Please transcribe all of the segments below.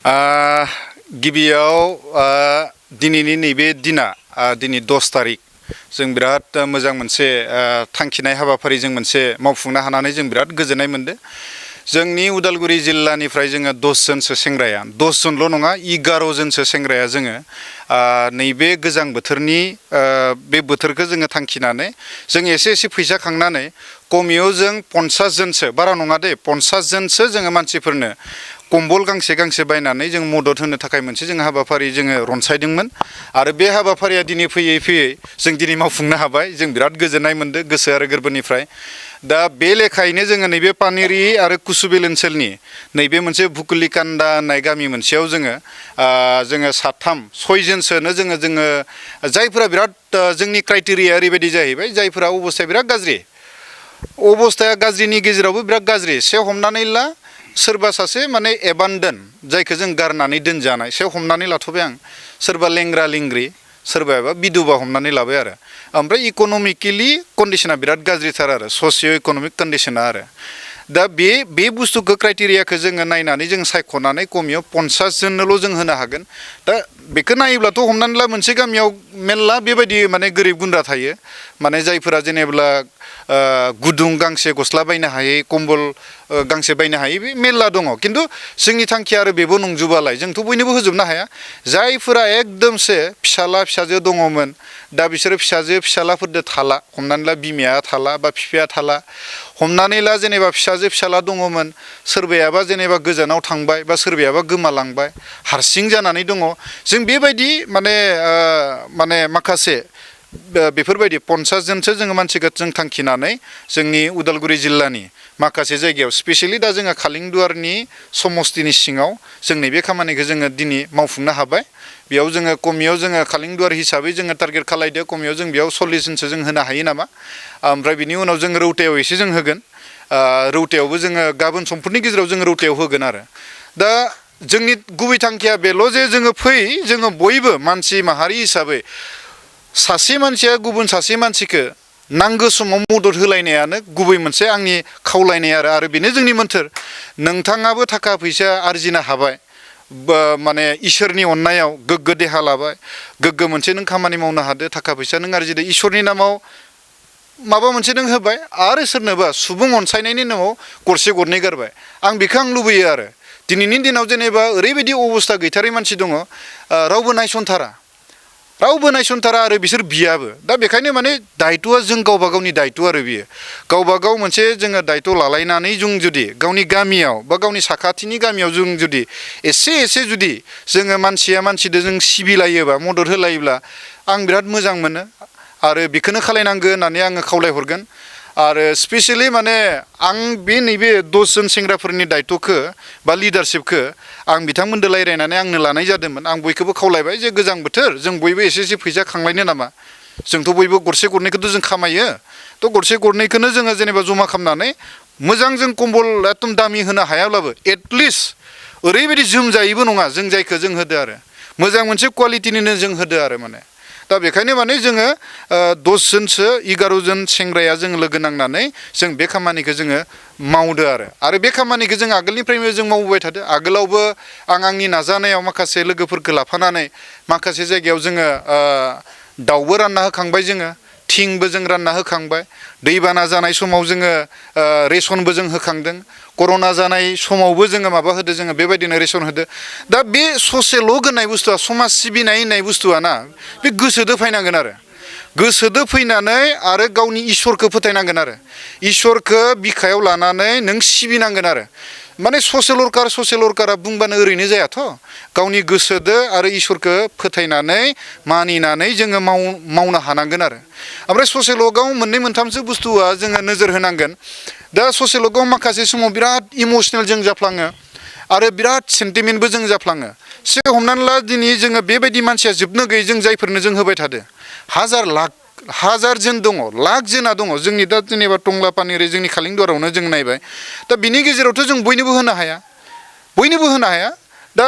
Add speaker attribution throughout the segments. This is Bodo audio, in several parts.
Speaker 1: गिबियाव दिनैनि नैबे दिना दिनै 10 तारिख जों बिराद मोजां मोनसे थांखिनाय हाबाफारि जों मोनसे मावफुंनो हानानै जों बिराद गोजोननाय मोनदों। जोंनि उदालगुरि जिल्लानिफ्राय जोङो 10 जनसो सेंग्राया 10 जनल' नङा 11 जनसो सेंग्राया जोङो नैबे गोजां बोथोरनि बे बोथोरखौ जोङो थांखिनानै जों एसे फैसा खांनानै कमियाव जों 50 जनसो बारा नङा दे 50 जनसो जोङो मानसिफोरनो कम्बल गांसे बायनानै जों मदद होनो थाखाय मोनसे जों हाबाफारि जोङो रनसायदोंमोन आरो बे हाबाफारिया दिनै फैयै जों दिनै मावफुंनो हाबाय। जों बिराद गोजोननाय मोनदों गोसो आरो गोरबोनिफ्राय। दा बे लेखायैनो जोङो नैबे पानेरि आरो कुसुबिल ओनसोलनि नैबे मोनसे भुकुलिकान्दा होननाय गामि मोनसेयाव जोङो 6 जनसोनो जोङो जायफोरा बिराद जोंनि क्राइटेरिया ओरैबायदि जाहैबाय जायफोरा अबस्थाया बिराद गाज्रि। अबस्थाया गाज्रिनि गेजेरावबो बिराद गाज्रि हमनानै ला सोरबा सासे माने एबान्डन जायखौ जों गारनानै दोनजानाय हमनानै लाथ'बाय आं सोरबा लेंग्रा लेंग्रि सोरबाबा बिधुबा हमनानै लाबाय आरो ओमफ्राय इक'नमिकेलि कन्डिशना बिराद गाज्रिथार आरो ससिय' इक'नमिक कन्डिशना आरो दा बे बुस्थुखौ क्राइटेरियाखौ जोङो नायनानै जों सायख'नानै कमियाव 50 जननोल' जों होनो हागोन। दा बेखौ नायोब्लाथ' हमनानै ला मोनसे गामियाव मेरला बेबायदि माने गोरिब गुन्द्रा थायो माने जायफोरा जेनेब्ला गुदुं गांसे गस्ला बायनो हायै कम्बल गांसे बायनो हायै बे मेरला दङ। खिन्थु जोंनि थांखिया आरो बेबो नंजोबालाय जोंथ' बयनोबो होजोबनो हाया। जायफोरा एकदमसे फिसाला फिसाजो दङमोन दा बिसोरो फिसालाफोरदो थाला हमनानै ला बिमाया थाला बा बिफाया थाला हमनानै ला जेनेबा फिसाला दङमोन सोरबायाबा जेनेबा गोजानाव थांबाय बा सोरबायाबा गोमालांबाय हारसिं जानानै दङ। जों बेबायदि माने माखासे बेफोरबायदि 50 जनसो जोङो मानसिखौ जों थांखिनानै जोंनि उदालगुरि जिल्लानि माखासे जायगायाव स्पेसियेलि दा जोङो खालिंदुवारनि समस्तिनि सिङाव जों नैबे खामानिखौ जोङो दिनै मावफुंनो हाबाय। बेयाव जोङो कमियाव जोङो खालिंदुवार हिसाबै जोङो टारगेट खालायदो कमियाव जों बेयाव 40 जनसो जों होनो हायो नामा। ओमफ्राय बिनि उनाव जों रौतायाव एसे जों होगोन। रौतायावबो जोङो गाबोन समफोरनि गेजेराव जों रौतायाव होगोन आरो दा जोंनि गुबै थांखिया बेल' जे जोङो जोङो बयबो मानसि माहारि हिसाबै सासे मानसिया गुबुन सासे मानसिखौ नांगौ समाव मदद होलायनायानो गुबै मोनसे आंनि खावलायनाय आरो बेनो जोंनि मोन्थोर। नोंथाङाबो थाखा फैसा आरजिनो हाबाय माने इसोरनि अननायाव गोग्गो देहा लाबाय गोग्गो मोनसे नों खामानि मावनो हादो थाखा फैसा नों आरजिदो इसोरनि नामाव माबा मोनसे नों होबाय आरो सोरनोबा सुबुं अनसायनायनि नामाव गरसे गरनै गारबाय। आं बेखौ आं लुबैयो आरो दिनैनि दिनाव जेनेबा ओरैबायदि अबस्था गैथारै मानसि दङ रावबो नायसनथारा आरो बिसोर बियाबो। दा बेखायनो माने दायथ'आ जों गावबा गावनि दायथ' आरो बियो गावबा गाव मोनसे जोङो दायथ' लालायनानै जों जुदि गावनि गामियाव बा गावनि साखाथिनि गामियाव जों जुदि एसे जुदि जोङो मानसिया मानसिजों जों सिबिलायोबा मदद होलायोब्ला आं बिराद मोजां मोनो आरो बेखौनो खालायनांगौ होननानै आङो खावलायहरगोन। आरो स्पेसियेलि माने आं नैबे 10 जन सेंग्राफोरनि दायथ'खौ बा लिडारशिपखौ आं बिथांमोनजों रायज्लायनानै आंनो लानाय जादोंमोन। आं बयखौबो खावलायबाय जे गोजां बोथोर जों बयबो एसे फैसा खांलायनो नामा। जोंथ' बयबो गरसे गरनैखौथ' जों खामायो थ' गरसे गरनैखौनो जोङो जेनेबा जमा खालामनानै मोजां जों कम्बल एकदम दामि होनो हायाब्लाबो एटलिस्ट ओरैबायदि जोमजायैबो नङा जों जायखौ जों होदो आरो मोजां मोनसे कुवालिटिनिनो जों होदो आरो माने दा बेखायनो माने जोङो 10 जनसो 11 जन सेंग्राया जों लोगो नांनानै जों बे खामानिखौ जोङो मावदो आरो बे खामानिखौ जों आगोलनिफ्रायनो जों मावबोबाय थादो। आगोलावबो आंनि नाजानायाव माखासे लोगोफोरखौ लाफानानै माखासे जायगायाव जोङो दाउबो रानना होखांबाय जोङो थिंबो जों रानना होखांबाय। दैबाना जानाय समाव जोङो रेसनबो जों होखांदों। कर'ना जानाय समावबो जोङो माबा होदो जोङो बेबायदिनो रेसन होदो। दा बे ससेल' होननाय बुस्थुआ समाज सिबिनाय होननाय बुस्थुआ ना बे गोसोदो फैनांगोन आरो गोसोदो फैनानै आरो गावनि इसोरखौ फोथायनांगोन आरो इसोरखौ बिखायाव लानानै नों सिबिनांगोन आरो माने ससियेल वर्कारा बुंबानो ओरैनो जायाथ' गावनि गोसोदो आरो इसोरखौ फोथायनानै मानिनानै जोङो मावनो हानांगोन आरो ओमफ्राय ससियेल वर्कआव मोननै मोनथामसो बुस्थुआ जोङो नोजोर होनांगोन। दा ससियेल वर्कआव माखासे समाव बिराद इमसनेल जों जाफ्लाङो आरो बिराद सेन्टिमेन्टबो जों जाफ्लाङो। हमनानै ला दिनै जोङो बेबायदि मानसिया जोबनो गैयै जों जायफोरनो जों होबाय थादो हाजार जन दङ लाख जोना दङ जोंनि दा जेनेबा टंला पानेरि जोंनि खालिंदुवारावनो जों नायबाय। दा बिनि गेजेरावथ' जों बयनोबो होनो हाया दा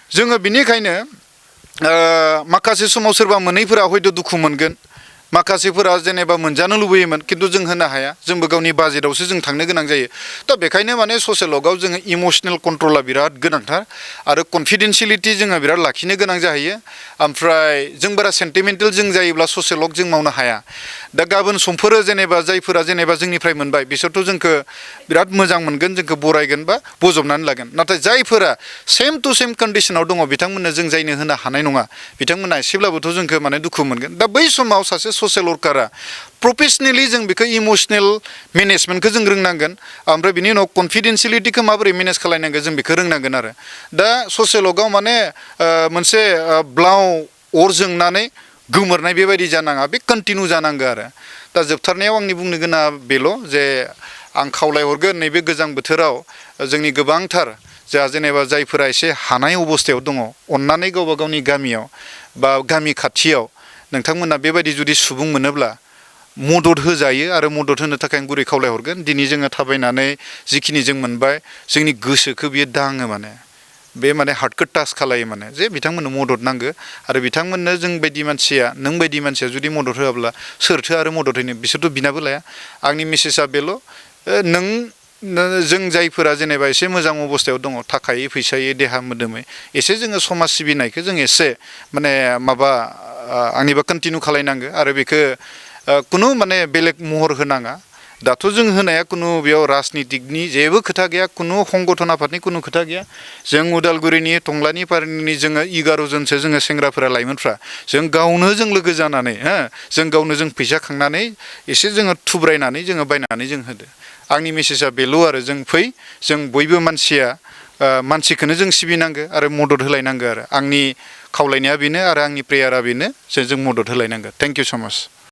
Speaker 1: जोङो बिनिखायनो माखासे समाव सोरबा मोनैफोरा हयथ' दुखु मोनगोन माखासेफोरा जेनेबा मोनजानो लुबैयोमोन खिन्थु जों होनो हाया जोंबो गावनि बाजेटावसो जों थांनो गोनां जायो दा बेखायनो माने ससियेल वर्कआव जोङो इमोसनेल कन्ट्रला बिराद गोनांथार आरो कनफिडेन्सियेलिटि जोङो बिराद लाखिनो गोनां जाहैयो ओमफ्राय जों बारा सेन्टिमेन्टेल जों जायोब्ला ससियेल वर्क जों मावनो हाया दा गाबोन समफोरो जेनेबा जायफोरा जेनेबा जोंनिफ्राय मोनबाय बिसोरथ' जोंखौ बिराद मोजां मोनगोन जोंखौ बरायगोन बा बजबनानै लागोन नाथाय जायफोरा सेम टु सेम कन्डिसनाव दङ बिथांमोननो जों जायनो होनो हानाय नङा बिथांमोना एसेब्लाबोथ' जोंखौ माने दुखु मोनगोन दा बै समाव सासे ससियेल वर्कारा प्रफेसनेलि जों बेखौ इमोसनेल मेनेजमेन्टखौ जों रोंनांगोन ओमफ्राय बिनि उनाव कनफिडेन्सियेलिटिखौ माबोरै मेनेज खालायनांगोन जों बेखौ रोंनांगोन आरो दा ससियेल वर्कआव माने मोनसे ब्लाव अर जोंनानै गोमोरनाय बेबायदि जानाङा बे कन्टिनिउ जानांगौ आरो दा जोबथारनायाव आंनि बुंनो गोनाङा बेल' जे आं खावलायहरगोन नैबे गोजां बोथोराव जोंनि गोबांथार जा जेनेबा जायफोरा एसे हानाय अबस्थायाव दङ अननानै गावबा गावनि गामियाव बा गामि खाथियाव नोंथांमोना बेबायदि जुदि सुबुं मोनोब्ला मदद होजायो आरो मदद होनो थाखाय आं गुरै खावलायहरगोन दिनै जोङो थाबायनानै जिखिनि जों मोनबाय जोंनि गोसोखौ बियो दाङो माने बे माने हार्टखौ टाच खालायो माने जे बिथांमोननो मदद नांगौ आरो बिथांमोननो जों बायदि मानसिया नों बायदि मानसिया जुदि मदद होआब्ला सोरथो आरो मदद होनो बिसोरथ' बिनाबो लाया आंनि मेसेजआ बेल' जों जायफोरा जेनेबा एसे मोजां अबस्थायाव दङ थाखायै फैसायै देहा मोदोमै एसे जोङो समाज सिबिनायखौ जों एसे माने माबा आंनिबा कन्टिनिउ खालायनांगौ आरो बेखौ कुनु माने बेलेग महर होनाङा दाथ' जों होनाया कुनु बेयाव राजनितिकनि जेबो खोथा गैया कुनु संगठन आफादनि कुनु खोथा गैया जों उदालगुरिनि टंलानि पारनि जोङो 11 जनसो जोङो सेंग्राफोरा लाइमोनफ्रा जों गावनो जों लोगो जानानै जों गावनो जों फैसा खांनानै एसे जोङो थुब्रायनानै जोङो बायनानै जों होदो आंनि मेसेजआ बेल' आरो जों फै जों बयबो मानसिया मानसिखौनो जों सिबिनांगौ आरो मदद होलायनांगौ आरो आंनि खावलायनाया बेनो आरो आंनि प्रेयारा बेनो जे जों मदद होलायनांगौ थेंक इउ सो माच